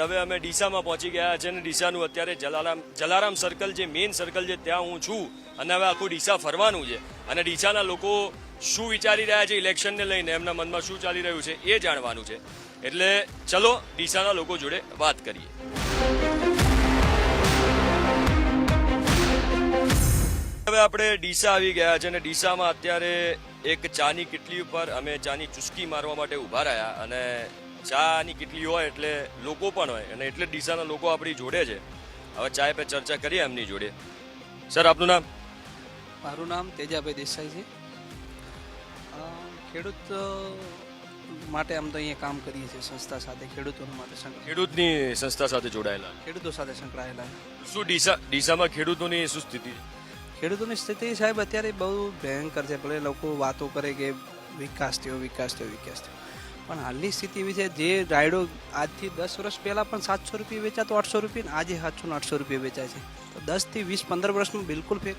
હવે અમે ડીસામાં પહોંચી ગયા છે અને ડીસાનું અત્યારે જલારામ સર્કલ જે મેઇન સર્કલ છે ત્યાં હું છું અને હવે આખું ડીસા ફરવાનું છે અને ડીસાના લોકો શું વિચારી રહ્યા છે ઇલેક્શનને લઈને, એમના મનમાં શું ચાલી રહ્યું છે એ જાણવાનું છે. એટલે ચલો ડીસાના લોકો જોડે વાત કરીએ. હવે આપણે ડીસા આવી ગયા છે અને ડીસામાં અત્યારે એક ચાની કિટલી ઉપર અમે ચાની ચુસ્કી મારવા માટે ઊભા રહ્યા અને ચાની કિટલી હોય એટલે લોકો પણ હોય અને એટલે ડીસાના લોકો આપણી જોડે છે. હવે ચાય પે ચર્ચા કરીએ એમની જોડે. સર, આપનું નામ? મારું નામ તેજાભાઈ દેસાઈ છે. ખેડૂત માટે આમ તો અહીંયા કામ કરીએ છીએ સંસ્થા સાથે, ખેડૂતો માટે ખેડૂતની સંસ્થા સાથે જોડાયેલા, ખેડૂતો સાથે સંકળાયેલા. શું ડીસામાં ખેડૂતોની શું સ્થિતિ છે? ખેડૂતોની સ્થિતિ સાહેબ અત્યારે બહુ ભયંકર છે. ભલે લોકો વાતો કરે કે વિકાસ થયો, પણ હાલની સ્થિતિ એવી છે, જે રાયડો આજથી 10 વર્ષ પહેલાં પણ 700 રૂપિયા વેચાતો 800 રૂપિયા, આજે 700 ને 800 રૂપિયા વેચાય છે. તો 10 થી 20-15 વર્ષમાં બિલકુલ ફેક.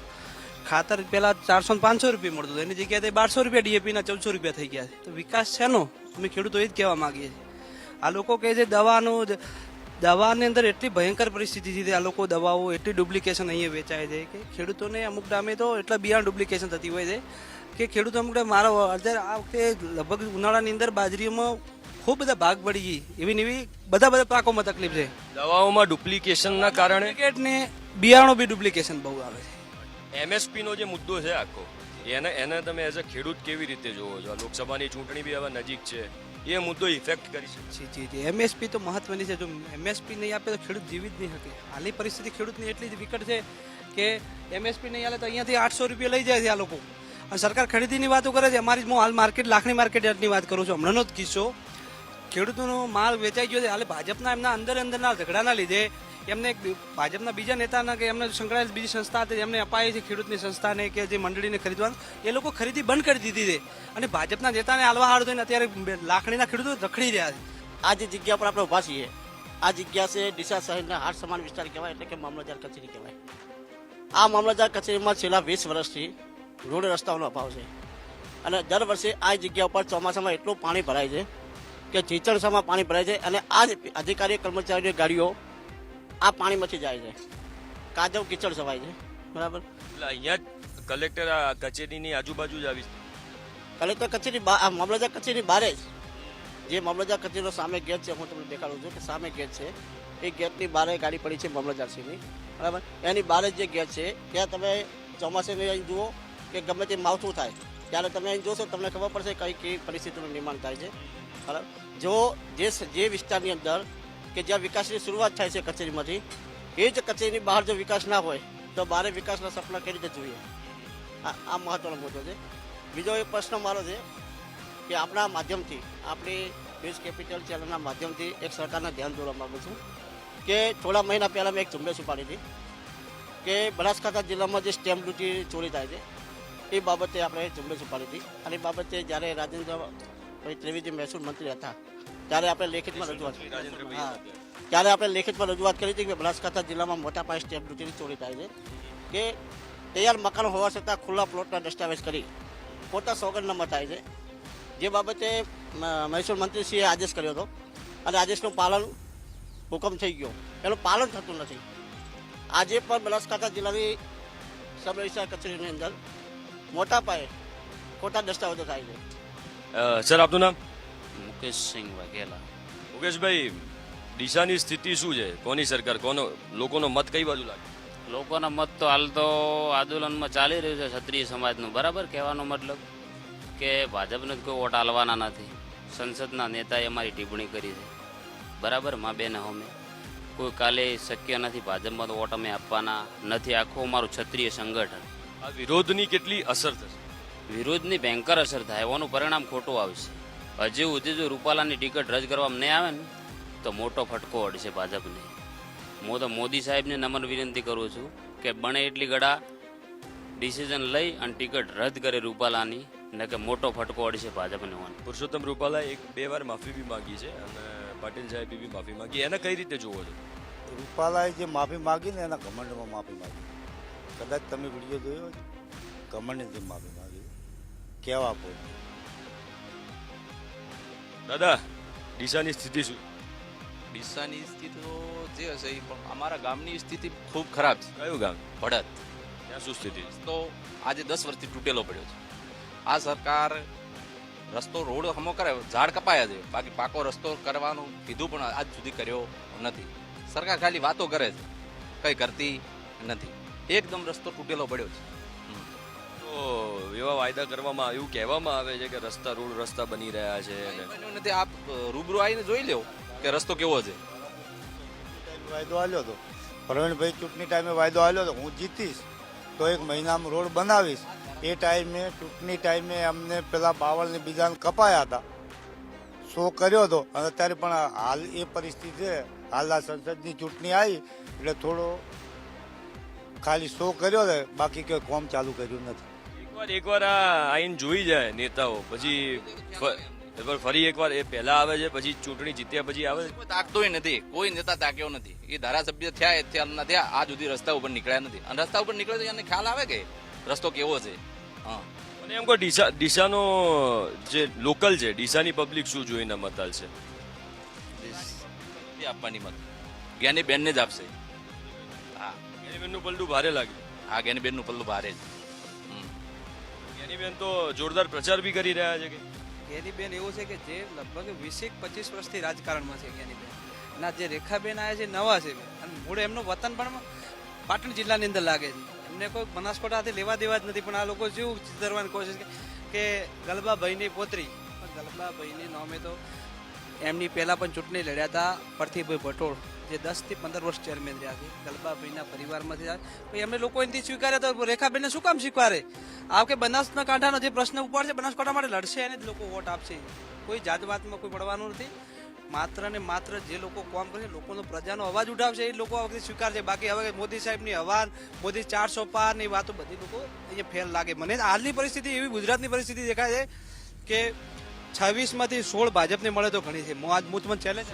ખાતર પહેલાં 400 ને 500 રૂપિયા મળતું હતું, એની જગ્યાએ 1200 રૂપિયા ડીએપીના 1400 રૂપિયા થઈ ગયા છે. તો વિકાસ છે નો, અમે ખેડૂતો એ જ કહેવા માગીએ છીએ. આ લોકો કહે છે દવાની અંદર એટલી ભયંકર પરિસ્થિતિ છે, આ લોકો દવાઓ એટલી ડુપ્લિકેશન અહીંયા વેચાય છે કે ખેડૂતોને અમુક ટાઈમે તો એટલા બિયારણ ડુપ્લિકેશન થતી હોય છે કે ખેડૂતો અમુક ટાઈમ મારો અત્યારે આ વખતે લગભગ ઉનાળાની અંદર બાજરીમાં ખૂબ બધા ભાગ પડી ગઈ, એવી બધા પાકોમાં તકલીફ છે. દવાઓમાં ડુપ્લિકેશનના કારણે ને બિયારણો બી ડુપ્લિકેશન બહુ આવે છે. MSP નો જે મુદ્દો છે આખો, એને તમે એઝ અ ખેડૂત કેવી રીતે જોવો છો? લોકસભાની ચૂંટણી બી હવે નજીક છે, એ મુદ્દો ઇફેક્ટ કરી શકે? જી MSP તો મહત્વની છે. જો MSP નહીં આપે તો ખેડૂત જીવી જ નહીં શકે. હાલની પરિસ્થિતિ ખેડૂતની એટલી જ વિકટ છે કે MSP નહીં આલે તો અહીંયાથી 800 રૂપિયા લઈ જાય છે આ લોકો. અને સરકાર ખરીદીની વાતો કરે છે. અમારી હું હાલ લાખની માર્કેટની વાત કરું છું. હમણાંનો જ કિસ્સો, ખેડૂતોનો માલ વેચાઈ ગયો છે. હાલે ભાજપના એમના અંદરના ઝઘડાના લીધે એમને ભાજપના બીજા નેતાના કે એમને સંકળાયેલ બીજી સંસ્થા હતી, એમને અપાય છે ખેડૂતની સંસ્થાને કે જે મંડળીને ખરીદવાનું, એ લોકો ખરીદી બંધ કરી દીધી છે અને ભાજપના નેતાને હાલવા હાર થઈને અત્યારે લાખણીના ખેડૂતો રખડી રહ્યા છે. આ જે જગ્યા પર આપણે ઊભા છીએ, આ જગ્યા છે ડીસા શહેરના હાટ સમાન વિસ્તાર કહેવાય, એટલે કે મામલતદાર કચેરી કહેવાય. આ મામલતદાર કચેરીમાં છેલ્લા 20 વર્ષથી રોડ રસ્તાઓનો અભાવ છે અને દર વર્ષે આ જગ્યા ઉપર ચોમાસામાં એટલું પાણી ભરાય છે કે જીચણસામાં પાણી ભરાય છે અને આ જ અધિકારી કર્મચારીઓની ગાડીઓ આ પાણીમાંથી જાય છે, કાદવ કીચડ સવાય છે. બરાબર, એટલે અહીંયા જ કલેક્ટર કચેરીની આજુબાજુ જ આવી? કલેક્ટર કચેરી મામલતદાર કચેરી બારે જ, જે મામલતદાર કચેરીનો સામે ગેટ છે, હું તમને દેખાડું છું કે સામે ગેટ છે, એ ગેટની બારે ગાડી પડી છે મામલતદારશ્રીની. બરાબર, એની બારે જે ગેટ છે ત્યાં તમે ચોમાસાની અહીં જુઓ કે ગમે તે માવઠું થાય ત્યારે તમે અહીં જોશો, તમને ખબર પડશે કઈ કેવી પરિસ્થિતિનું નિર્માણ થાય છે. બરાબર, જો જે વિસ્તારની અંદર કે જ્યાં વિકાસની શરૂઆત થાય છે કચેરીમાંથી, એ જ કચેરીની બહાર જો વિકાસ ના હોય તો બહાર વિકાસના સપના કઈ રીતે જોઈએ? આ મહત્વનો મુદ્દો છે. બીજો એક પ્રશ્ન મારો છે કે આપણા માધ્યમથી, આપણી ન્યૂઝ કેપિટલ ચેનલના માધ્યમથી એક સરકારના ધ્યાન દોરવા માગું છું કે થોડા મહિના પહેલાં મેં એક ઝુંબેશ ઉપાડી હતી કે બનાસકાંઠા જિલ્લામાં જે સ્ટેમ્પ ડ્યુટી ચોરી થાય છે એ બાબતે આપણે ઝુંબેશ ઉપાડી હતી. અને એ બાબતે જ્યારે રાજેન્દ્રભાઈ ત્રિવેદી મહેસૂલ મંત્રી હતા ત્યારે આપણે લેખિતમાં રજૂઆત કરી હતી કે બનાસકાંઠા જિલ્લામાં મોટા પાયે સ્ટેમ્પ ડ્યુટીની ચોરી થાય છે કે તૈયાર મકાન હોવા છતાં ખુલ્લા પ્લોટના દસ્તાવેજ કરી ખોટા સોગંદનામા થાય છે. જે બાબતે મહેસૂલ મંત્રીશ્રીએ આદેશ કર્યો હતો અને આદેશનું પાલન હુકમ થઈ ગયો, એનું પાલન થતું નથી. આજે પણ બનાસકાંઠા જિલ્લાની સબ રજિસ્ટ્રાર કચેરીની અંદર મોટા પાયે ખોટા દસ્તાવેજો થાય છે. સર, આપનું નામ? મુકેશસિંહ વાઘેલા. મુકેશભાઈ, ડીસાની સ્થિતિ શું છે? કોની સરકાર, લોકોનો મત કઈ બાજુ લાગે? લોકોના મત તો હાલ તો આંદોલનમાં ચાલી રહ્યું છે ક્ષત્રિય સમાજનું. બરાબર, કહેવાનો મતલબ કે ભાજપને જ કોઈ વોટ આલવાના નથી. સંસદના નેતાએ અમારી ટિપ્પણી કરી છે. બરાબર, મા બેન અમે કોઈ કાલે શક્ય નથી ભાજપમાં તો વોટ અમે આપવાના નથી. આખું અમારું ક્ષત્રિય સંગઠન. આ વિરોધની કેટલી અસર થશે? વિરોધની ભયંકર અસર થાય, એવાનું પરિણામ ખોટું આવશે. હજી સુધી જો રૂપાલાની ટિકિટ રદ કરવામાં નહીં આવે ને તો મોટો ફટકો અડશે ભાજપને. હું તો મોદી સાહેબને નમ્ર વિનંતી કરું છું કે બને એટલી ગળા ડિસિઝન લઈ અને ટિકિટ રદ કરે રૂપાલાની, ને કે મોટો ફટકો અડશે ભાજપને. પુરુષોત્તમ રૂપાલાએ 2 વાર માફી બી માંગી છે અને પાટીલ સાહેબે બી માફી માંગી, એને કઈ રીતે જોવો છો? રૂપાલાએ જે માફી માગી ને એના ઘમંડમાં માફી માગી. કદાચ તમે વિડીયો જોયો છે, ઘમંડની માફી માગી કેવા દાદા, ડીસાની સ્થિતિ શું? ડીસાની સ્થિતિ તો જે હશે એ પણ અમારા ગામની સ્થિતિ ખૂબ ખરાબ છે. કયું ગામ? ભડત ત્યાં શું સ્થિતિ છે? તો આજે 10 વર્ષથી તૂટેલો પડ્યો છે. આ સરકાર રસ્તો રોડ હમો કરે, ઝાડ કપાયા છે, બાકી પાકો રસ્તો કરવાનું કીધું પણ આજ સુધી કર્યો નથી. સરકાર ખાલી વાતો કરે છે, કંઈ કરતી નથી. એકદમ રસ્તો તૂટેલો પડ્યો છે. તો એવા વાયદા કરવામાં એવું કહેવામાં આવે છે કે રોડ રસ્તા બની રહ્યા છે અને બન્યું નથી. આપ રૂબરૂ આવીને જોઈ લો કે રસ્તો કેવો છે. વાયદો આલ્યો હતો પ્રવીણભાઈ, ચૂંટણી ટાઈમે વાયદો આલ્યો હતો હું જીતીશ તો 1 મહિનામાં રોડ બનાવીશ. એ ટાઈમે ચૂંટણી ટાઈમે અમને પેલા બાવળને બીજાને કપાયા હતા, શો કર્યો હતો. અને અત્યારે પણ હાલ એ પરિસ્થિતિ છે. હાલના સંસદની ચૂંટણી આવી એટલે થોડો ખાલી શો કર્યો છે, બાકી કોઈ કોમ ચાલુ કર્યું નથી. એકવાર આ આઈને જોઈ જાય નેતાઓ, પછી ફરી એકવાર એ પહેલા આવે છે, પછી ચૂંટણી જીત્યા પછી આવે છે. કોઈ તાકતોય નથી, કોઈ નેતા તાક્યો નથી. એ ધારાસભ્ય થયા એ થયા આજ સુધી રસ્તા ઉપર નીકળ્યા નથી. અને રસ્તા ઉપર નીકળે તો એને ખ્યાલ આવે કે રસ્તો કેવો છે. હા, અને એમ કહો ડીસાનો જે લોકલ છે, ડીસાની પબ્લિક શું જોઈને મતાલ છે? એ આપવાની મત જ્ઞાની બેનને જ આપશે. હા, જ્ઞાનીબેનનું પલડું ભારે લાગ્યું. હા, જ્ઞાની બેનનું પલ્લું ભારે જ. જ્ઞાનીબેન તો જોરદાર પ્રચાર બી કરી રહ્યા છે કે જ્ઞાનીબેન એવું છે કે જે લગભગ 20-25 વર્ષથી રાજકારણમાં છે જ્ઞાનીબેન. ના જે રેખાબેન આવ્યા છે નવા છે અને મૂળ એમનું વતન પણ પાટણ જિલ્લાની અંદર લાગે છે. એમને કોઈ બનાસકાંઠાથી લેવા દેવા જ નથી. પણ આ લોકો જેવું ચિતરવાની કોશિશ કે ગલબાભાઈની પોતરી, પણ ગલબાભાઈની નામે તો એમની પહેલા પણ ચૂંટણી લડ્યા હતા પરથીભાઈ ભટોળ, જે 10 થી 15 વર્ષ ચેરમેન રહ્યા છે. ગલબાભાઈના પરિવારમાંથી પછી એમને લોકો એનાથી સ્વીકાર્યા તો રેખાબેનને શું કામ સ્વીકારે? આ કે બનાસકાંઠાનો જે પ્રશ્ન ઉપાડશે, બનાસકાંઠા માટે લડશે એને જ લોકો વોટ આપશે. કોઈ જાતવાતમાં કોઈ પડવાનું નથી. માત્ર ને માત્ર જે લોકો કામ કરે, લોકોનો પ્રજાનો અવાજ ઉઠાવશે એ લોકો આ વખતે સ્વીકારશે. બાકી હવે મોદી સાહેબની હવા, મોદી 400 પાર ની વાતો બધી લોકો અહીંયા ફેલ લાગે. મને હાલની પરિસ્થિતિ એવી ગુજરાતની પરિસ્થિતિ દેખાય છે કે 26 માંથી 16 ભાજપને મળે તો ઘણી છે. હું તમને ચેલેન્જ,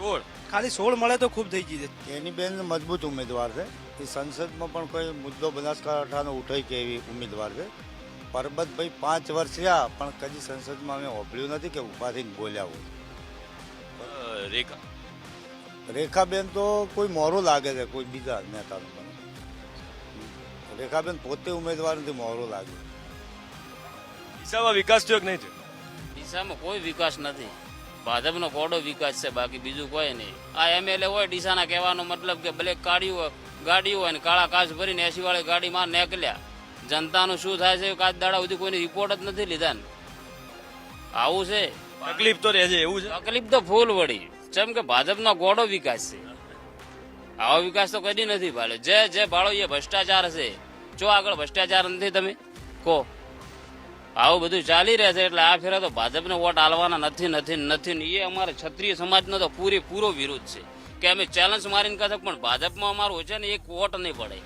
ખાલી 16 મળે તો ખૂબ થઈ ગઈ છે. એની બેન મજબૂત ઉમેદવાર છે. એ સંસદમાં પણ કોઈ મુદ્દો બનાસકાંઠાનો ઉઠાઈ કે એવી ઉમેદવાર છે. પરબતભાઈ 5 વર્ષ રહ્યા પણ કદી સંસદમાં અમે હોભળ્યું નથી કે ઉભા થઈને બોલ્યા હોય. રેખા રેખાબેન તો કોઈ મોરો લાગે છે કોઈ બીજા નેતાનું પણ. રેખાબેન પોતે ઉમેદવાર નથી, મોરો લાગે. ડીસામાં વિકાસ થયો કે નહીં થયો? ડીસામાં કોઈ વિકાસ નથી. ભાજપનો કોડો વિકાસ છે, બાકી બીજું કોઈ નહીં. આ એમએલએ હોય ડીસાના કહેવાનો મતલબ કે બ્લેક ગાડી હોય ને કાળા કાચ ભરીને 80 વાળી ગાડીમાં નીકળ્યા. જનતાનું શું થાય છે કાચ દાડા સુધી કોઈને રિપોર્ટ જ નથી લીધા ને. આવું છે. તકલીફ તો રહે છે, એવું છે. તકલીફ તો ફૂલ વળી. જેમ કે ભાજપનો ગોડો વિકાસ છે. આવો વિકાસ તો કદી નથી ભાળ્યો. જે ભાળો એ ભ્રષ્ટાચાર છે. જો આગળ ભ્ષ્ટાચાર નથી તમે કહો. આવું બધું ચાલી રહે છે એટલે આ ફેરા તો ભાજપને વોટ આલવાના નથી. એ અમારે ક્ષત્રિય સમાજનો તો પૂરો વિરોધ છે કે અમે ચેલેન્જ મારીને કહે પણ ભાજપમાં અમારું છે ને એક વોટ નહીં પડે.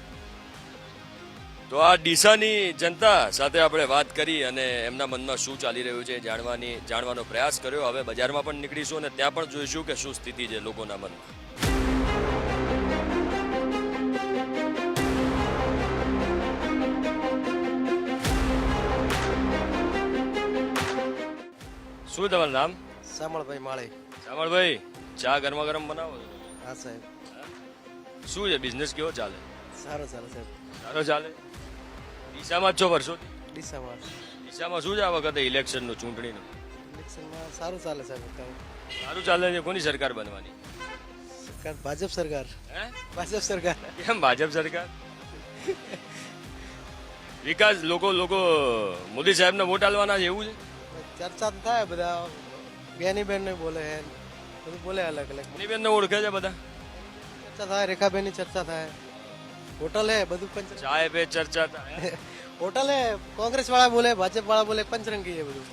તો આ ડીસાની જનતા સાથે આપણે વાત કરી અને એમના મનમાં શું ચાલી રહ્યું છે જાણવાનો પ્રયાસ કર્યો. હવે બજારમાં પણ નીકળીશું અને ત્યાં પણ જોઈશું કે શું સ્થિતિ છે લોકોના મનમાં. શું તમારું નામ? સામળભાઈ માળી. શામળભાઈ, ચા ગરમા ગરમ બનાવો છો? હા સાહેબ. શું છે બિઝનેસ કેવો ચાલે? સારો ચાલે સાહેબ. સારો ચાલે. ડીસામાં જ છો વર્ષોથી? ડીસામાં શું છે આ વખતે ઇલેક્શનનું, ચૂંટણીનું? ઇલેક્શનમાં સારું ચાલે સાહેબ. સારું ચાલે છે. કોની સરકાર બનવાની? સરકાર ભાજપ સરકાર. હે? ભાજપ સરકાર. કેમ ભાજપ સરકાર? વિકાસ લોકો મોદી સાહેબને વોટ આલવાના છે એવું છે? ચર્ચા થાય બધા. બેન ને બોલે બધું બોલે અલગ અલગ. બેનને ઓળખે છે બધા? ચર્ચા થાય, રેખાબેન ની ચર્ચા થાય. હોટલ હે બધું પંચ. ચાય પે ચર્ચા થાય. હોટલ હે, કોંગ્રેસ વાળા બોલે, ભાજપ વાળા બોલે, પંચરંગી છે બધું.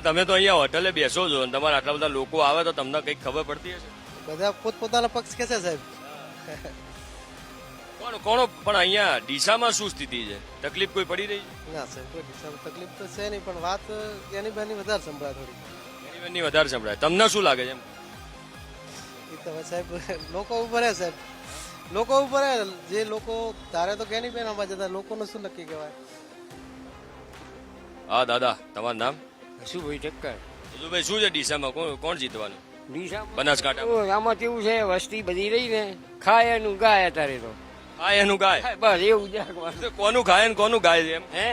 તમે તો અહીંયા હોટલે બેસો છો અને તમારા આટલા બધા લોકો આવે તો તમને કઈક ખબર પડતી હશે? બધા પોતપોતાના પક્ષ કે છે સાહેબ. કોણ પણ અહીંયા ડીસામાં શું સ્થિતિ છે? તકલીફ કોઈ પડી રહી છે? ના સાહેબ કોઈ ડિસ્ટર્બ તકલીફ તો છે નહીં, પણ વાત એની બેની વધારે સંભળાય થોડી. એની વધારે સંભળાય. તમને શું લાગે છે એમ? એ તો હવે સાહેબ લોકો ઉપર હે સાહેબ. લોકો ઉપર હે. જે લોકો તારે તો કેની બેન આમાં જતા લોકોનું શું નક્કી કહેવાય. હા દાદા, તમારું નામ? હશુભાઈ ઠક્કર. ભાઈ શું છે ડીસામાં કોણ જીતવાનું? બનાસકાંઠામાં આમાં કેવું છે વસ્તી બધી રહી ને ખાય એનું ગાય અત્યારે તો હા એનું ગાય બસ એવું જ તો કોનું ખાય ને કોનું ગાય છે એમ હે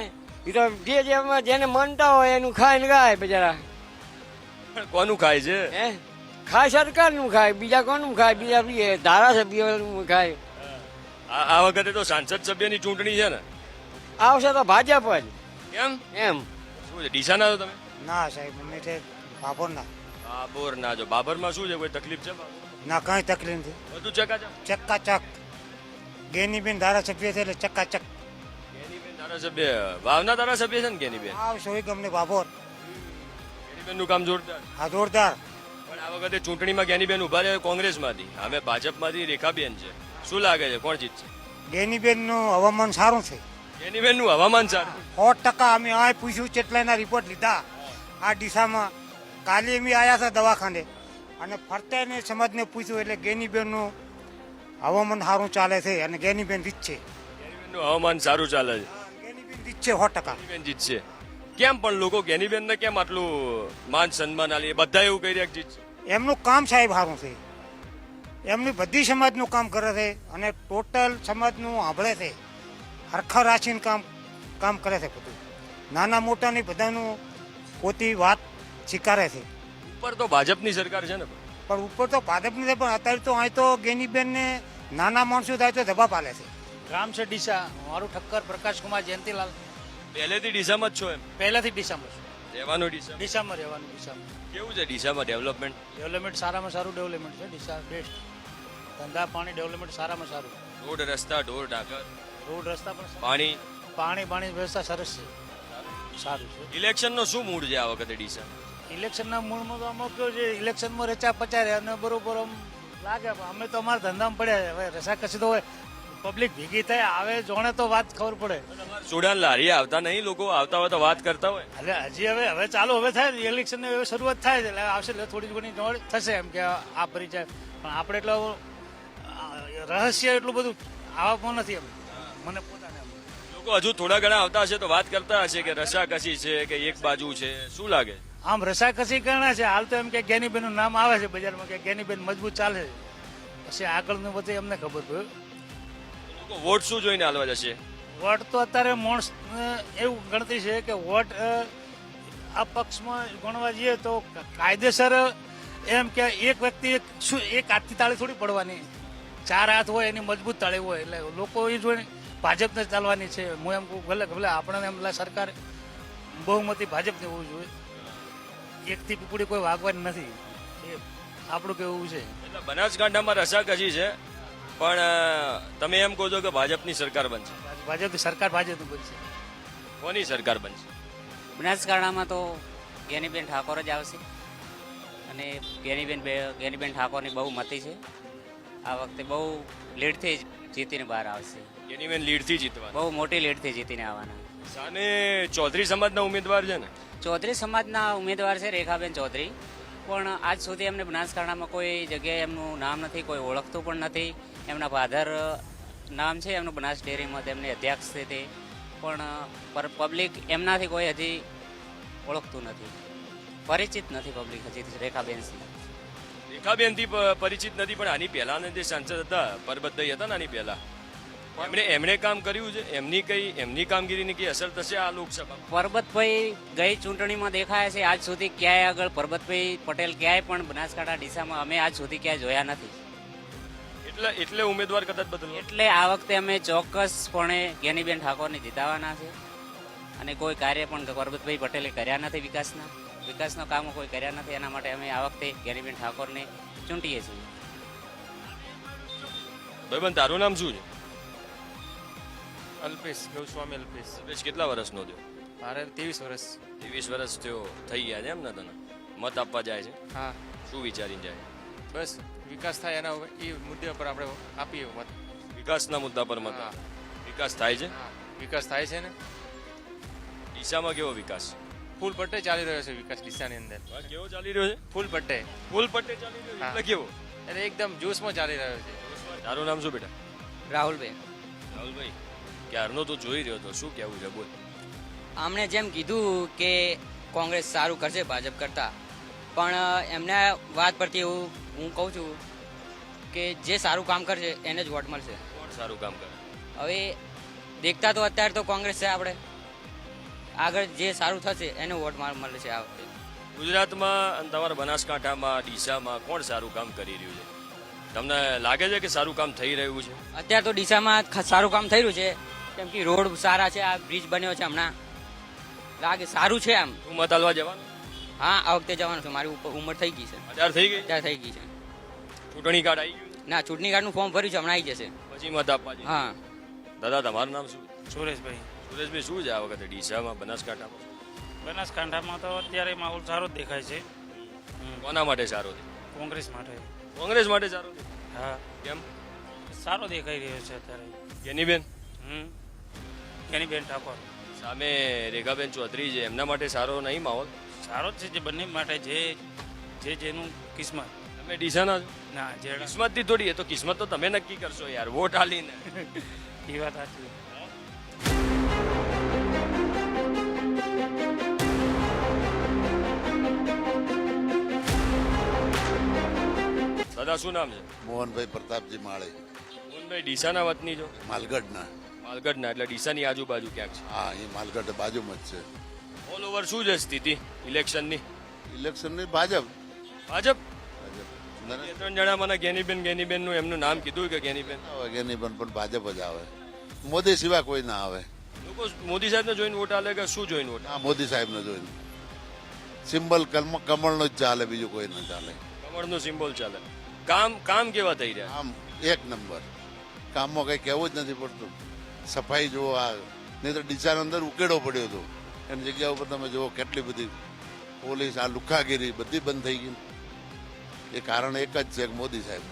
એ તો જેને માનતા હોય એનું ખાય ને ગાય બજારા પણ કોનું ખાય છે હે ખાય સરકારનું ખાય બીજા કોનું ખાય બીજા ધારાસભ્યનું ખાય આ વખતે તો સાંસદ સભ્યની ચૂંટણી છે ને આવશે તો ભાજપ જ કેમ એમ શું છે ડીસાના છો તમે ના સાહેબ અમે છે બાબર ના બાબર ના જો બાબરમાં શું છે કોઈ તકલીફ છે ના કઈ તકલીફ નથી બધું ચકાચક ચક્કાચક ગેનીબેન ધારાસભ્ય છે એટલે ચક્કાચક ગેનીબેન ધારાસભ્ય વાવના ધારાસભ્ય છે ને ગેનીબેન આવશો એ ગમને બાબર ગેનીબેન નું કામ જોરદાર હા જોરદાર પણ આ વખતે ચૂંટણીમાં ગેનીબેન ઉભા રહ્યા કોંગ્રેસમાંથી હવે ભાજપમાંથી રેખાબેન છે શું લાગે છે કોણ જીતશે ગેનીબેન નું હવામાન સારું છે ગેનીબેન નું હવામાન સારું 100% અમે આ પૂછ્યું કેટલાના રિપોર્ટ લીધા આ દિશામાં કાલે અમે આવ્યા હતા દવાખાને અને ફરતાને સમાજને પૂછ્યું એટલે ગેનીબેનનું હવામાન સારું ચાલે છે અને ગેનીબેન રીત છે ગેનીબેન નું હવામાન સારું ચાલે છે ગેનીબેન રીત છે 100%. ગેનીબેન જીતશે કેમ પણ લોકો ગેનીબેન ને કેમ આટલું માન સન્માન આલે બધા એવું કહી રહ્યા કે જીતશે એમનું કામ સાહેબ સારું છે એમની બધી સમાજનું કામ કરે છે અને ટોટલ સમાજનું સાંભળે છે હરખા રાખીને કામ કરે છે બધું નાના મોટાની બધાનું પોતી વાત સ્વીકારે છે ઉપર તો ભાજપની સરકાર છે ને પણ ઉપર તો ભાજપની છે પણ અત્યારે તો અહીં તો ગેનીબેનને નાના માણસો થાય તો જવાબ આલે છે ગામ છે ડીસા મારું ઠક્કર પ્રકાશકુમાર જયંતિલાલ પહેલેથી ડીસામાં જ છો એમ પહેલાથી ડીસામાં છું રહેવાનું ડીસા ડીસામાં રહેવાનું ડીસામાં કેવું છે ડીસામાં ડેવલપમેન્ટ ડેવલપમેન્ટ સારામાં સારું ડેવલપમેન્ટ છે ડીસા બેસ્ટ ધંધા પાણી ડેવલપમેન્ટ સારામાં સારું રોડ રસ્તા ઢોર ઢાકર રોડ રસ્તા પણ સારા. પાણી પાણી વ્યવસ્થા સરસ છે સારું છે ઇલેક્શનનો શું મૂડ છે આ વખતે ડીસા ઇલેક્શનના મૂળમાં તો અમુક કેવું છે ઇલેક્શનમાં રચા પચારે અને બરોબર આમ લાગે પણ અમે તો અમારા ધંધામાં પડ્યા હવે રસાકસી તો હોય પબ્લિક ભેગી થાય આવે જોણે તો વાત ખબર પડે સુડાન લારી આવતા નહીં લોકો આવતા હોય તો વાત કરતા હોય એટલે હજી હવે ચાલુ હવે થાય ઇલેક્શનની હવે શરૂઆત થાય છે એટલે આવશે એટલે થોડી ઘણી જોડ થશે એમ કે આ પરિચય પણ આપણે એટલો રહસ્ય એટલું બધું આવવામાં નથી એમ મને પોતાને એમ. લોકો હજુ થોડા ઘણા આવતા હશે તો વાત કરતા હશે કે રસાકસી છે કે એક બાજુ છે શું લાગે આમ રસાકસી કરણા છે હાલ તો એમ કે જ્ઞાનીબેનનું નામ આવે છે બજારમાં કે જ્ઞાનીબેન મજબૂત ચાલે છે પછી આગળનું બધું એમને ખબર પડ્યું લોકો વોટ શું જોઈને હાલવા જશે વોટ તો અત્યારે માણસ એવું ગણતરી છે કે વોટ આ પક્ષમાં ગણવા જઈએ તો કાયદેસર એમ કે એક વ્યક્તિ એક હાથથી તાળી થોડી પડવાની 4 હાથ હોય એની મજબૂત તાળી હોય એટલે લોકો એ જોઈને ભાજપને ચાલવાની છે હું એમ કહું ભલે આપણને એમ સરકાર બહુમતી ભાજપને હોવું જોઈએ એકથી પીપળી કોઈ વાગવાની નથી એ આપણું કેવું છે એટલે બનાસકાંઠામાં રસાકસી છે પણ તમે એમ કહો છો કે ભાજપની સરકાર બનશે ભાજપની સરકાર ભાજપનું બનશે કોની સરકાર બનશે બનાસકાંઠામાં તો જ્ઞાનીબેન ઠાકોર જ આવશે અને જ્ઞાનીબેન ઠાકોરની બહુ મતી છે આ વખતે બહુ લીડથી જીતીને બહાર આવશે ગેનીબેન લીડથી જીતવા બહુ મોટી લીડથી જીતીને આવવાના સામે ચૌધરી સમાજના ઉમેદવાર છે ને ચૌધરી સમાજના ઉમેદવાર છે રેખાબેન ચૌધરી પણ આજ સુધી એમને બનાસકાંઠામાં કોઈ જગ્યાએ એમનું નામ નથી કોઈ ઓળખતું પણ નથી એમના ફાધર નામ છે એમનું બનાસ ડેરીમાં તેમની અધ્યક્ષ છે તે પણ પબ્લિક એમનાથી કોઈ હજી ઓળખતું નથી પરિચિત નથી પબ્લિક હજી રેખાબેનથી રેખાબેનથી પરિચિત નથી પણ આની પહેલાના જે સાંસદ હતા પરબતભાઈ હતા ને આની પહેલા એમણે કામ કર્યું છે એમની કામગીરીની કઈ અસર થશે આ લોકસભામાં પરબતભાઈ ગઈ ચૂંટણીમાં દેખાયા છે આજ સુધી ક્યાંય આગળ પરબતભાઈ પટેલ ક્યાંય પણ બનાસકાંઠા ડીસામાં અમે આજ સુધી ક્યાંય જોયા નથી એટલે ઉમેદવાર કદાચ બદલવો એટલે આ વખતે અમે ચોક્કસપણે જ્ઞાનીબેન ઠાકોરને જીતાવાના છે અને કોઈ કાર્ય પણ પરબતભાઈ પટેલે કર્યા નથી વિકાસના કામો કોઈ કર્યા નથી એના માટે અમે આ વખતે જ્ઞાનીબેન ઠાકોરને ચૂંટીએ છીએ ભાઈબંધ તારું નામ શું છે અલ્પેશ ગૌસ્વામી અલ્પેશ અલ્પેશ કેટલા વર્ષનો થયો મારે 23 વર્ષ 23 વર્ષ થયો થઈ ગયા છે એમ ને તને મત આપવા જાય છે હા શું વિચારીને જાય બસ વિકાસ થાય એના એ મુદ્દે પર આપણે આપીએ મત વિકાસના મુદ્દા પર મત હા. વિકાસ થાય છે હા વિકાસ થાય છે ને ડીસામાં કેવો વિકાસ ફૂલ પટ્ટે ચાલી રહ્યો છે વિકાસ ડીસાની અંદર કેવો ચાલી રહ્યો છે ફૂલ પટ્ટે ફૂલ પટ્ટે ચાલી રહ્યો છે હા. એટલે કેવો એટલે એકદમ જોશમાં ચાલી રહ્યો છે તારું નામ શું બેટા રાહુલભાઈ રાહુલભાઈ ક્યારનો તો જોઈ રહ્યો તો શું કેવું છે બોલ આમણે જેમ કીધું કે કોંગ્રેસ સારું કરશે ભાજપ કરતા પણ એમના વાત પરથી એવું હું કહું છું કે જે સારું કામ કરશે એને જ વોટ મળશે. કોણ સારું કામ કરે? હવે દેખતા તો અત્યારે તો કોંગ્રેસ છે, આપણે આગળ જે સારું થશે એને વોટ મળશે આ વખતે. ગુજરાતમાં અને તમારા બનાસકાંઠામાં ડીસામાં કોણ સારું કામ કરી રહ્યું છે? તમને લાગે છે કે સારું કામ થઈ રહ્યું છે? અત્યારે તો ડીસામાં સારું કામ થઈ રહ્યું છે, કેમ કે રોડ સારા છે, આ બ્રિજ બન્યો છે હમણાં, લાગે સારું છે આમ. તું મત આલવા જવાનું? હા, આ વખતે જવાનું છે, મારી ઉંમર થઈ ગઈ છે, અત્યારે થઈ ગઈ? અત્યારે થઈ ગઈ છે. ચૂંટણી કાર્ડ આવી ગયું? ના, ચૂંટણી કાર્ડનું ફોર્મ ભર્યું છે, હમણાં આવી જશે. પછી મત આપવા જઈએ. હા. દાદા તમારું નામ શું? સુરેશભાઈ, સુરેશભાઈ, શું છે આ વખતે ડીસામાં બનાસકાંઠામાં? બનાસકાંઠામાં તો અત્યારે માહોલ સારો જ દેખાય છે, કોના માટે સારો છે? કોંગ્રેસ માટે. કોંગ્રેસ માટે સારો છે. હા, કેમ? સારો દેખાઈ રહ્યો છે અત્યારે. ગેનીબેન કેનીબેન ઠાકોર સામે રેખાબેન ચૌધરી છે, એમના માટે સારો નહીં માહોલ? સારો જ છે, જે બંને માટે જેનું કિસ્મત. તમે ડીસાના છો? ના, જે કિસ્મતથી થોડી, એ તો કિસ્મત તો તમે નક્કી કરશો યાર, વોટ આલીને. એ વાત સાચી. દાદા શું નામ છે? મોહનભાઈ પ્રતાપજી માળે, મોહનભાઈ ડીસાના વતની છો? માલગઢના. માલગઢના, એટલે ડીસાની આજુબાજુ ક્યાંક છે. હા, એ માલગઢ બાજુમાં જ છે. ઓલ ઓવર શું છે સ્થિતિ ઇલેક્શનની? ઇલેક્શનની ભાજપ. ભાજપ? ભાજપ. બે ત્રણ જણા મને ગેનીબેન નું એમનું નામ કીધું કે ગેનીબેન. આવે નહીં પણ ભાજપ જ આવે. મોદી સિવાય કોઈ ના આવે. લોકો મોદી સાહેબને જોઈને વોટ આલે કે શું જોઈને વોટ? હા, મોદી સાહેબને જોઈને. સિમ્બલ કમળનો જ ચાલે, બીજું કોઈ ના ચાલે. કમળનું સિમ્બોલ ચાલે. કામ કેવા થઈ રહ્યા? આમ એક નંબર. કામમાં કઈ કહેવું જ નથી પડતું. સફાઈ જુઓ, આ નહીં તો ડીસાની અંદર ઉકેડો પડ્યો હતો, એની જગ્યા ઉપર તમે જુઓ કેટલી બધી પોલીસ, આ લુખાગીરી બધી બંધ થઈ ગઈ. એ કારણ એક જ છે કે મોદી સાહેબ.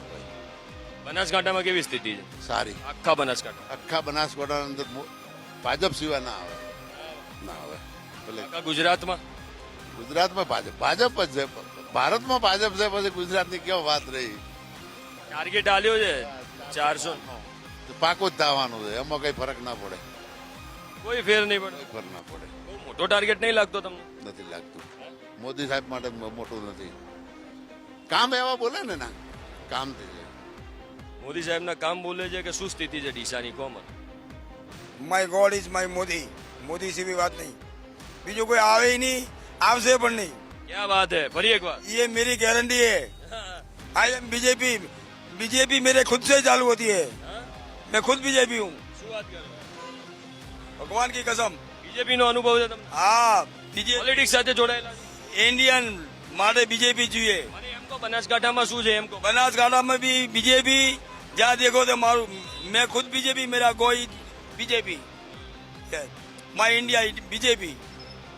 બનાસકાંઠામાં કેવી સ્થિતિ છે? સારી. આખા બનાસકાંઠા? આખા બનાસકાંઠાની અંદર ભાજપ સિવાય ના આવે. ના આવે. ભલે આખા ગુજરાતમાં? ગુજરાતમાં ભાજપ જ છે. ભારતમાં ભાજપ છે, પછી ગુજરાતની કેવા વાત રહી. ટાર્ગેટ આલ્યો છે 400. પાકો જ થવાનું છે, એમાં કઈ ફરક ના પડે. કોઈ ફેર નહીં પડે? કોઈ ફરક ના પડે. બહુ મોટો ટાર્ગેટ નહીં લાગતો તમને? નથી લાગતું. મોદી સાહેબ માટે મોટું નથી. કામ એવા બોલે ને, ના કામ થઈ જાય. મોદી સાહેબના કામ બોલે છે કે શું સ્થિતિ છે ડીસાની કોમન? My god is my Modi. Modi સિવાય વાત નહીં, બીજું કોઈ આવે ही नहीं, આવશે પણ નહીં. क्या बात है, फरी एक बार. ये मेरी गारंटी है. I am BJP. बीजेपी मेरे खुद से चालू होती है. मैं खुद बीजेपी हूँ. શું વાત કરો? भगवान की कसम. બીજેપી નો અનુભવ છે તમને? હા, બીજેપી પોલિટિક્સ સાથે જોડાયેલા છો? इंडियन માટે બીજેપી જોઈએ. મને એમ કહો બનાસકાંઠામાં શું છે એમ કહો. બનાસકાંઠામાં भी बीजेपी. जहाँ देखो तो मारू, मैं खुद बीजेपी, मेरा कोई बीजेपी. My India BJP.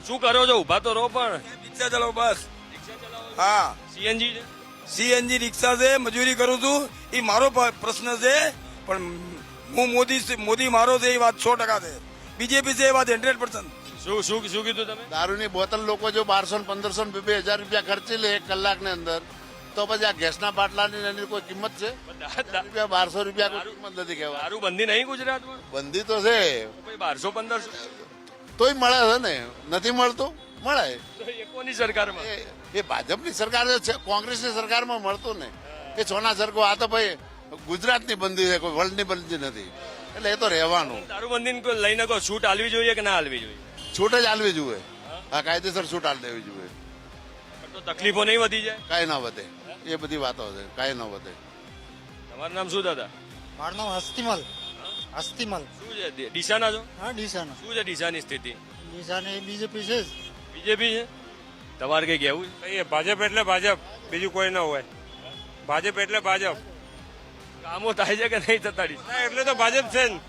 શું કરો છો? ઉભા તો રહો પણ. રિક્ષા ચલાવો બસ. હા, સીએનજી છે? સીએનજી રિક્ષા છે, મજૂરી કરું છું. એ મારો પ્રશ્ન છે, પણ હું મોદી મારો છે એ વાત 100% છે. બીજેપી છે એ વાત 100%. શું કીધું તમે? દારૂની બોતલ લોકો જો 1200 1500 2000 રૂપિયા ખર્ચી લે 1 કલાકની અંદર, તો પછી આ ગેસના બાટલાની એની કોઈ કિંમત છે? 1200 રૂપિયા કોઈ કિંમત નથી કહેવાય. દારૂ બંધી નહીં ગુજરાતમાં? બંધી તો છે, 1200-1500 તોય મળે છે ને. નથી મળતું? મળે. એ કોની સરકારમાં? એ ભાજપની સરકાર છે, કોંગ્રેસની સરકારમાં મળતું ને. એ સોના સરકો. આ તો ભાઈ ગુજરાતની બંધી છે, કોઈ વર્લ્ડની બંધી નથી. એટલે એ તો રહેવાનું. દારૂબંધી લઈને કહો છૂટ આલવી જોઈએ કે ના આલવી જોઈએ? છૂટ જ આલવી જોઈએ. આ કાયદેસર છૂટ આલ દેવી જોઈએ. તો તકલીફો નહીં વધી જાય? કાંઈ ના વધે. એ બધી વાતો છે, કાંઈ ના વધે. તમારું નામ શું દાદા? મારું નામ હસ્તીમલ. હસ્તીમલ. શું છે ડીસાના છો? હા, ડીસાના. શું છે ડીસાની સ્થિતિ? ડીસાની બીજેપી છે જ. બીજેપી છે? તમારે કઈ કહેવું છે? ભાજપ એટલે ભાજપ, બીજું કોઈ ના હોય. ભાજપ એટલે ભાજપ. કામો થાય છે કે નહીં થતા? એટલે તો ભાજપ છે ને.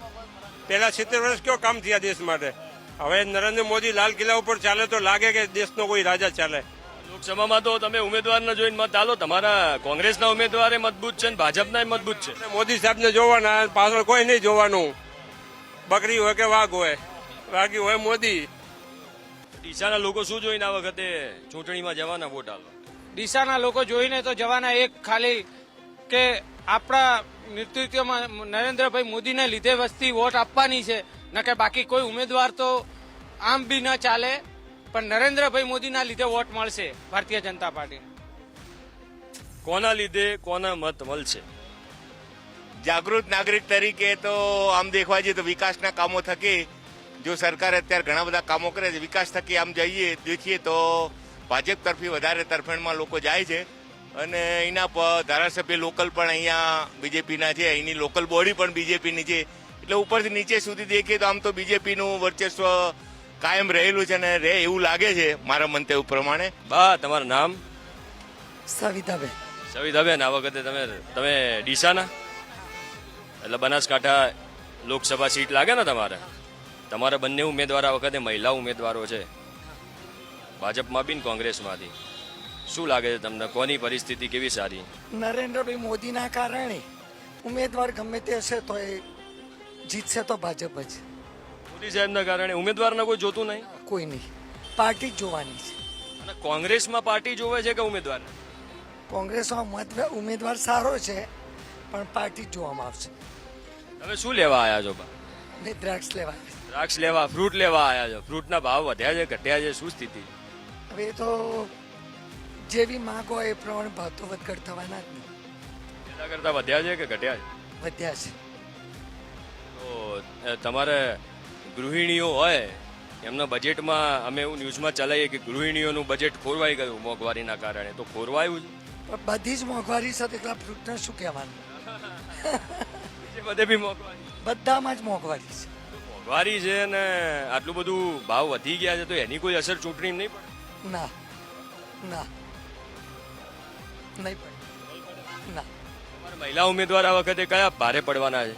પેલા 70 વર્ષ કયો કામ થયા દેશ માટે. હવે નરેન્દ્ર મોદી લાલ કિલ્લા ઉપર ચાલે તો લાગે કે દેશનો કોઈ રાજા ચાલે. લોકસભામાં તો તમે ઉમેદવારને જોઈને મત આલો. તમારા કોંગ્રેસના ઉમેદવારે મજબૂત છે ને ભાજપના મજબૂત છે. મોદી સાહેબને જોવાના, પાછળ કોઈ નહીં જોવાનું. બકરી હોય કે વાઘ હોય, વાઘી હોય મોદી. ડીસાના લોકો શું જોઈને આ વખતે ચૂંટણીમાં જવાના વોટ આલો? ડીસાના લોકો જોઈને તો જવાના એક ખાલી કે આપણા નેતૃત્વમાં નરેન્દ્રભાઈ મોદીને લીધે વસ્તી વોટ આપવાની છે, ન કે બાકી કોઈ ઉમેદવાર તો આમ બી ન ચાલે, પણ નરેન્દ્રભાઈ મોદીના લીધે વોટ મળશે ભારતીય જનતા પાર્ટી. કોના લીધે કોના મત મળશે? જાગૃત નાગરિક તરીકે તો આમ દેખવા જઈએ તો વિકાસના કામો થકી જો સરકારે અત્યારે ઘણા બધા કામો કરે છે, વિકાસ થકી આમ જઈએ દેખીએ તો ભાજપ તરફી વધારે તરફેણમાં લોકો જાય છે અને એના ધારાસભ્ય લોકલ પણ અહીંયા બીજેપીના છે, અહીંની લોકલ બોડી પણ બીજેપીની છે, એટલે ઉપરથી નીચે સુધી દેખીએ તો આમ તો બીજેપીનું વર્ચસ્વ કાયમ રહેલું છે અને રહે એવું લાગે છે મારા મંતવ્ય પ્રમાણે. બા, તમારું નામ? સવિતાબેન. સવિતાબેન, આ વખતે તમે ડીસાના એટલે બનાસકાંઠા લોકસભા સીટ લાગે ને તમારા બંને ઉમેદવાર આ વખતે મહિલા ઉમેદવારો છે, ભાજપમાં બી ને કોંગ્રેસમાંથી. શું લાગે છે તમને, કોની પરિસ્થિતિ કેવી સારી? નરેન્દ્રભાઈ મોદીના કારણે ઉમેદવાર ગમે તે હશે તો એ જીતશે તો ભાજપ જ. મોદી સાહેબના કારણે ઉમેદવારને કોઈ જોતું નહીં? કોઈ નહીં, પાર્ટી જ જોવાની છે. અને કોંગ્રેસમાં પાર્ટી જોવે છે કે ઉમેદવાર? કોંગ્રેસમાં ઉમેદવાર સારો છે પણ પાર્ટી જ જોવામાં આવશે. તમે શું લેવા આવ્યા છો બા? ને દ્રાક્ષ લેવા. દ્રાક્ષ લેવા, ફ્રૂટ લેવા આવ્યા છો? ફ્રૂટના ભાવ વધ્યા છે ઘટ્યા છે, શું સ્થિતિ? હવે એ તો જેવી માંગ હોય એ પ્રમાણે ભાવ તો વધઘટ થવાના જ નહીં. એના કરતા વધ્યા છે કે ઘટ્યા છે? વધ્યા છે. તો તમારે ગૃહિણીઓ હોય એમના બજેટમાં અમે એવું ન્યૂઝમાં ચલાવીએ કે ગૃહિણીઓનું બજેટ ખોરવાઈ ગયું મોંઘવારીના કારણે, તો ખોરવાયું છે? પણ બધી જ મોંઘવારી સાથે એકલા ફ્રૂટને શું કહેવાનું? બધે બી મોંઘવારી, બધામાં જ મોંઘવારી છે. મોંઘવારી છે ને આટલું બધું ભાવ વધી ગયા છે તો એની કોઈ અસર ચૂંટણી નહીં પડે? ના ના નહીં પડે ના. તમારા મહિલા ઉમેદવાર આ વખતે કયા ભારે પડવાના છે?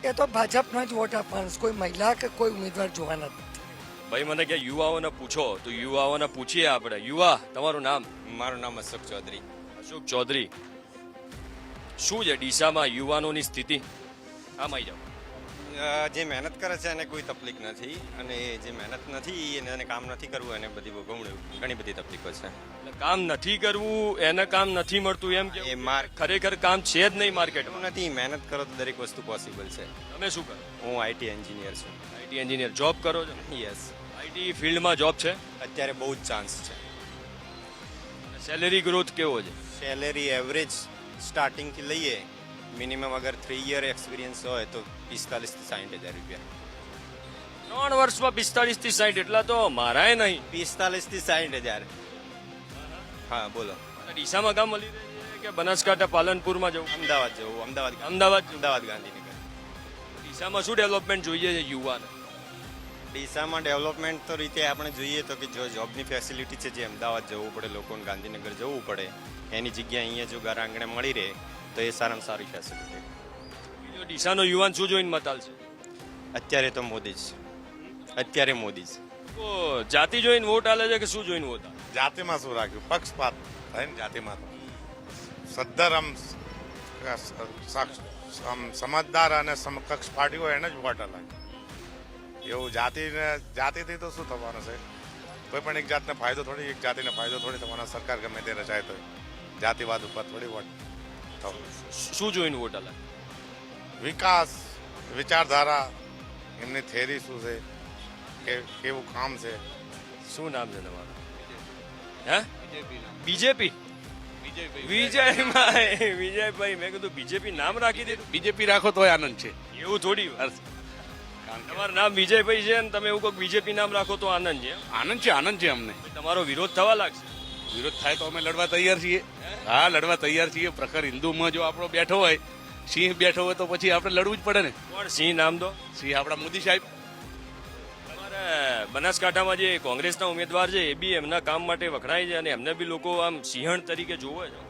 એ તો ભાજપના જ વોટ આપવાનો, કોઈ મહિલા કે કોઈ ઉમેદવાર જોવાના નથી. ભાઈ મને કે યુવાઓને પૂછો, તો યુવાઓને પૂછીએ આપણે. યુવા, તમારું નામ? મારું નામ અશોક ચૌધરી. અશોક ચૌધરી, શું છે ડીસામાં યુવાનોની સ્થિતિ? આમ આવી જાઓ. જે મહેનત કરે છે એને કોઈ તકલીફ નથી, અને જે મહેનત નથી એને કામ નથી કરવું એને બધી ઘણી બધી તકલીફો છે. એટલે કામ નથી કરવું, એને કામ નથી મળતું એમ કે ખરેખર કામ છે જ નહીં માર્કેટમાં? નથી, મહેનત કરો તો દરેક વસ્તુ પોસિબલ છે. તમે શું કરો? હું આઈટી એન્જિનિયર છું. આઈટી એન્જિનિયર જોબ કરો છો? યસ. આઈટી ફિલ્ડમાં જોબ છે? અત્યારે બહુ જ ચાન્સ છે. સેલેરી ગ્રોથ કેવો છે? સેલેરી એવરેજ સ્ટાર્ટિંગથી લઈએ મિનિમમ અગર 3 યર એક્સપિરિયન્સ હોય તો 45 થી 60,000 રૂપિયા. 3 વર્ષમાં 45 થી 60? એટલા તો મારાય નહીં. 45 થી 60,000. હા બોલો. ડીસામાં કામ મળી રહે છે કે બનાસકાંઠા પાલનપુરમાં જવું? અમદાવાદ જવું. અમદાવાદ ગાંધીનગર. ડીસામાં શું ડેવલપમેન્ટ જોઈએ છે યુવાને? ડીસામાં ડેવલપમેન્ટ તો રીતે આપણે જોઈએ તો કે જો જોબની ફેસિલિટી છે, જે અમદાવાદ જવું પડે લોકોને, ગાંધીનગર જવું પડે, એની જગ્યા અહીંયા જો ઘર આંગણે મળી રહે તો એ સારામાં સારી ફેસિલિટી. બીજો ડીસાનો યુવાન શું જોઈને મત આલશે? અત્યારે તો મોદી જ. અત્યારે મોદી જ. તો જાતિ જોઈને વોટ આલે છે કે શું જોઈને વોટ આલે? જાતિમાં શું રાખ્યું? પક્ષપાત થાય ને જાતિમાં. તો સદ્ધર આમ સમજદાર અને સમકક્ષ પાર્ટી હોય એને જ વોટ અલાય. એવું જાતિથી તો શું થવાનું છે? કોઈ પણ એક જાતને ફાયદો થોડી, એક જાતિને ફાયદો થોડી થવાનો. સરકાર ગમે તે રચાય તો જાતિવાદ ઉપર થોડી વોટ. શું જોઈને વોટ આલે? વિકાસ, વિચારધારા, એમની થેરી શું છે, કેવું કામ છે. શું નામ છે તમારું? હે? બીજેપી? વિજયભાઈ, મેં કીધું બીજેપી નામ રાખી દીધું. બીજેપી રાખો તો આનંદ છે. એવું થોડી. તમારું નામ વિજયભાઈ છે ને તમે એવું કહો બીજેપી નામ રાખો તો આનંદ છે? આનંદ છે અમને. તમારો વિરોધ થવા લાગશે. વિરોધ થાય તો અમે લડવા તૈયાર છીએ. હા, લડવા તૈયાર છીએ. પ્રખર હિન્દુમાં જો આપણો બેઠો હોય, સિંહ બેઠો હોય તો પછી આપણે લડવું જ પડે ને. કોણ સિંહ? નામ દો. સિંહ આપણા મોદી સાહેબ. તમારે બનાસકાંઠામાં જે કોંગ્રેસના ઉમેદવાર છે એ બી એમના કામ માટે વખણાય છે અને એમને બી લોકો આમ સિંહણ તરીકે જોવે છે.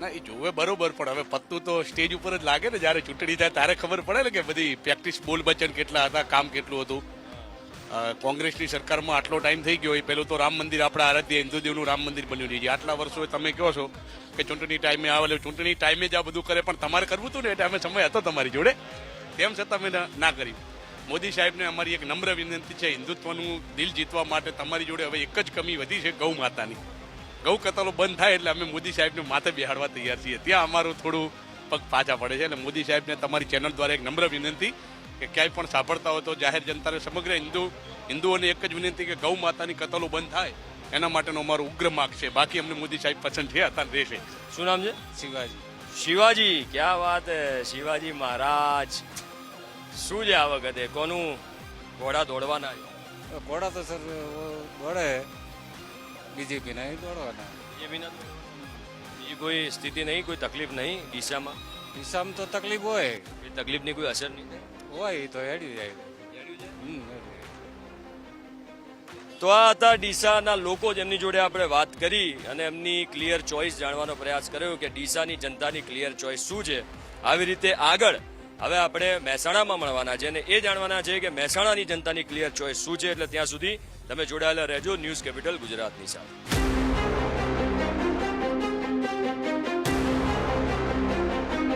ના, એ જોવે બરોબર, પણ હવે પત્તું તો સ્ટેજ ઉપર જ લાગે ને. જયારે ચૂંટણી થાય ત્યારે ખબર પડે ને કે બધી પ્રેક્ટિસ, બોલ બચન કેટલા હતા, કામ કેટલું હતું. કોંગ્રેસની સરકારમાં આટલો ટાઈમ થઈ ગયો. એ પહેલું તો રામ મંદિર, આપણા આરાધ્ય હિન્દુદેવનું રામ મંદિર બન્યું છે. આટલા વર્ષો તમે કહો છો કે ચૂંટણી ટાઈમે આવે, ચૂંટણી ટાઈમે જ આ બધું કરે, પણ તમારે કરવું હતું ને. એટલે અમે સમય હતો તમારી જોડે, તેમ છતાં અમે ના કરી. મોદી સાહેબને અમારી એક નમ્ર વિનંતી છે, હિન્દુત્વનું દિલ જીતવા માટે તમારી જોડે હવે એક જ કમી વધી છે, ગૌ માતાની. ગૌ કતલો બંધ થાય એટલે અમે મોદી સાહેબને માથે બેહાડવા તૈયાર છીએ. ત્યાં અમારું થોડું પગ પાછા પડે છે. એટલે મોદી સાહેબને તમારી ચેનલ દ્વારા એક નમ્ર વિનંતી કે ક્યાંય પણ સાંભળતા હોય તો જાહેર જનતાને, સમગ્ર હિન્દુઓને એક જ વિનંતી કે ગૌ માતાની કતલો બંધ થાય એના માટેનો અમારો ઉગ્ર માર્ગ છે. બાકી અમને મોદી સાહેબ પસંદ છે, અત્યારે રહેશે. શું નામ છે? શિવાજી. શિવાજી, ક્યાં વાત હે શિવાજી મહારાજ. શું છે આ વખતે કોનું ઘોડા દોડવાના છે? ઘોડા તો સર દોડે બીજેપી ના દોડવાના. બીજી કોઈ સ્થિતિ નહીં, કોઈ તકલીફ નહીં ડીસામાં? ડીસામાં તો તકલીફ હોય, એ તકલીફની કોઈ અસર નહીં થાય? હોય તો હેડી જાય. તો આ હતા ડીસાના લોકો, જેમની જોડે આપણે વાત કરી અને એમની ક્લિયર ચોઇસ જાણવાનો પ્રયાસ કર્યો કે ડીસાની જનતાની ક્લિયર ચોઇસ શું છે. આવી રીતે આગળ હવે આપણે મહેસાણામાં મળવાના છે અને એ જાણવાના છે કે મહેસાણાની જનતાની ક્લિયર ચોઇસ શું છે. એટલે ત્યાં સુધી તમે જોડાયેલા રહેજો ન્યૂઝ કેપિટલ ગુજરાતની સાથે.